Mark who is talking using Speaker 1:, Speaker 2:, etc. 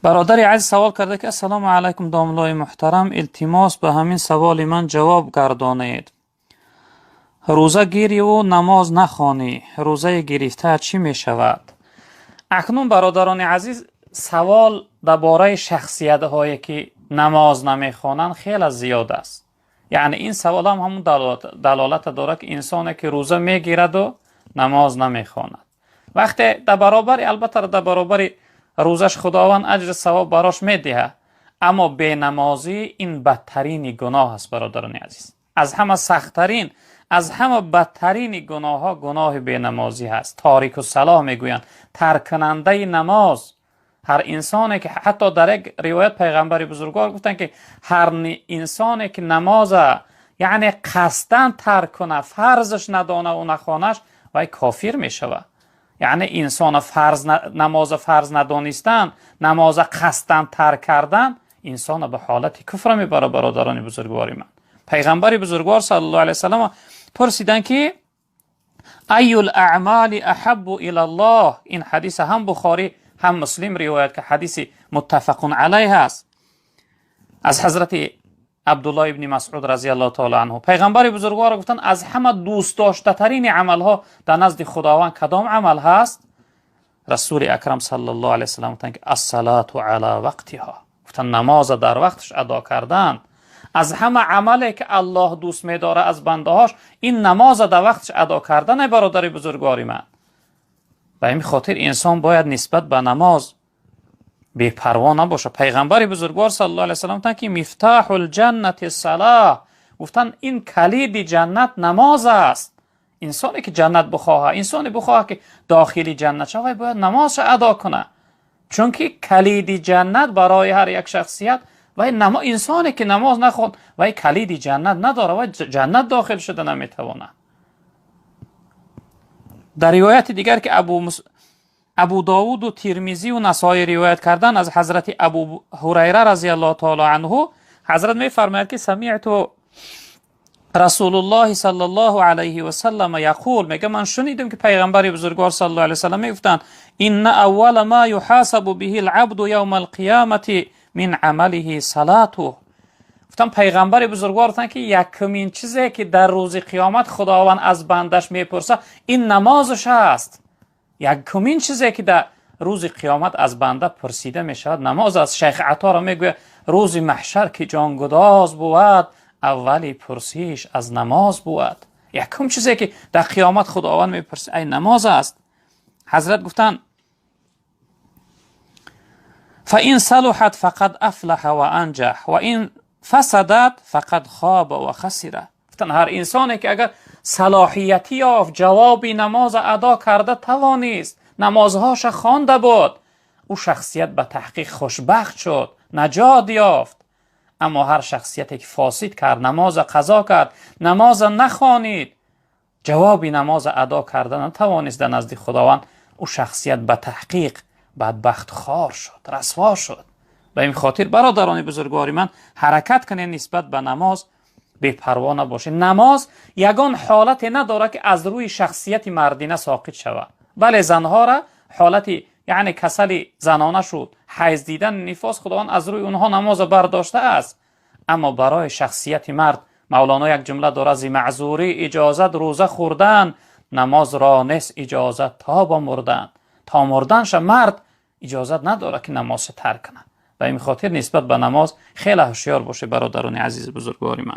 Speaker 1: برادر عزیز سوال کرده که السلام علیکم داملای محترم، التماس به همین سوال من جواب گردانید. روزه گیری و نماز نخوانی، روزه گرفته چی می شود؟ اکنون برادران عزیز سوال درباره شخصیت هایی که نماز نمی خوانند خیلی زیاد است. یعنی این سوال هم همون دلالت داره که انسانی که روزه می گیرد و نماز نمی خواند، وقتی در برابر البته در برابر روزش خداوند اجر ثواب براش میده، اما بی نمازی این بدترین گناه است برادران عزیز. از همه سختترین، از همه بدترین گناه ها گناه بی نمازی هست. تاریک الصلاة میگویند، ترک کننده نماز. هر انسانی که حتی در یک روایت پیغمبر بزرگوار گفتن که هر انسانی که نماز یعنی قصدن ترک کنه، فرضش ندانه و نخوانش، وای کافر میشود. یعنی انسان نماز فرض ندانستن، نماز قصدن ترک کردن، انسان به حالت کفر میبره. برادران بزرگواری من، پیغمبر بزرگوار صلی الله علیه وسلم پرسیدن که ای الاعمال احب الی الله. این حدیث هم بخاری هم مسلم روایت که حدیث متفق علیه است از حضرت عبدالله ابن مسعود رضی الله تعالی عنه. پیغمبر بزرگوار گفتن از همه دوست داشته ترین عمل ها در نزد خداوند کدام عمل هست؟ رسول اکرم صلی الله علیه و سلم گفتن که الصلاة علی وقتها. گفتن نماز در وقتش ادا کردن. از همه عملی که الله دوست می‌داره از بنده هاش این نماز در وقتش ادا کردن. برادر بزرگواری من، به این خاطر انسان باید نسبت به نماز بی پروا نباشه. پیغمبر بزرگوار صلی الله علیه و سلم گفتن که مفتاح الجنة الصلاة. گفتن این کلید جنت نماز است. انسانی که جنت بخواه، انسانی بخواه که داخل جنت شود، باید نماز ادا کنه، چون که کلید جنت برای هر یک شخصیت و انسانی که نماز نخوند و کلید جنت نداره و جنت داخل شده نمیتونه. در روایت دیگر که ابو داود و ترمذی و نسائی روایت کردن از حضرت ابو هریره رضی الله تعالی عنه، حضرت میفرماید که سمعت رسول الله صلی الله علیه و سلم یقول، میگه من شنیدم که پیغمبر بزرگوار صلی الله علیه و سلم میگفتند ان اول ما یحاسب به العبد یوم القیامه من عمله صلاته. گفتم پیغمبر بزرگوار گفتن که یکمین چیزی که در روز قیامت خداوند از بندش میپرسه این نمازش است. یکمین چیزی که در روز قیامت از بنده پرسیده میشود نماز است. شیخ عطا را میگه روز محشر که جانگداز بود اولی پرسیش از نماز بود. یکم چیزی که در قیامت خداوند میپرسه این نماز است. حضرت گفتن فإن صلحت فقد افلح و انجح و این فسدت فقد خاب و خسر. گفتن هر انسانی که اگر صلاحیتی یافت، جواب نماز ادا کرده توانست، نمازهاش خوانده بود، او شخصیت به تحقیق خوشبخت شد، نجات یافت. اما هر شخصیتی که فاسد کرد، نماز قضا کرد، نماز نخوانید، جواب نماز ادا کرده نتوانست، در نزد خداوند او شخصیت به تحقیق بدبخت خوار شد، رسوا شد. به این خاطر برادران بزرگواری من حرکت کنید نسبت به نماز بی پروا نباشید. نماز یگان حالت نداره که از روی شخصیت مردینه ساقط شود. بله زنها را حالت یعنی کسل زنانه شد، حیض دیدن، نفاس، خداوند از روی اونها نماز برداشته است. اما برای شخصیت مرد مولانا یک جمله داره: زی معذوری اجازت روزه خوردن، نماز را نیست اجازت تا با مردن. تا مردنش مرد اجازت نداره که نماز ترک کنه. به این خاطر نسبت به نماز خیلی هوشیار باشه برادران عزیز بزرگواری من.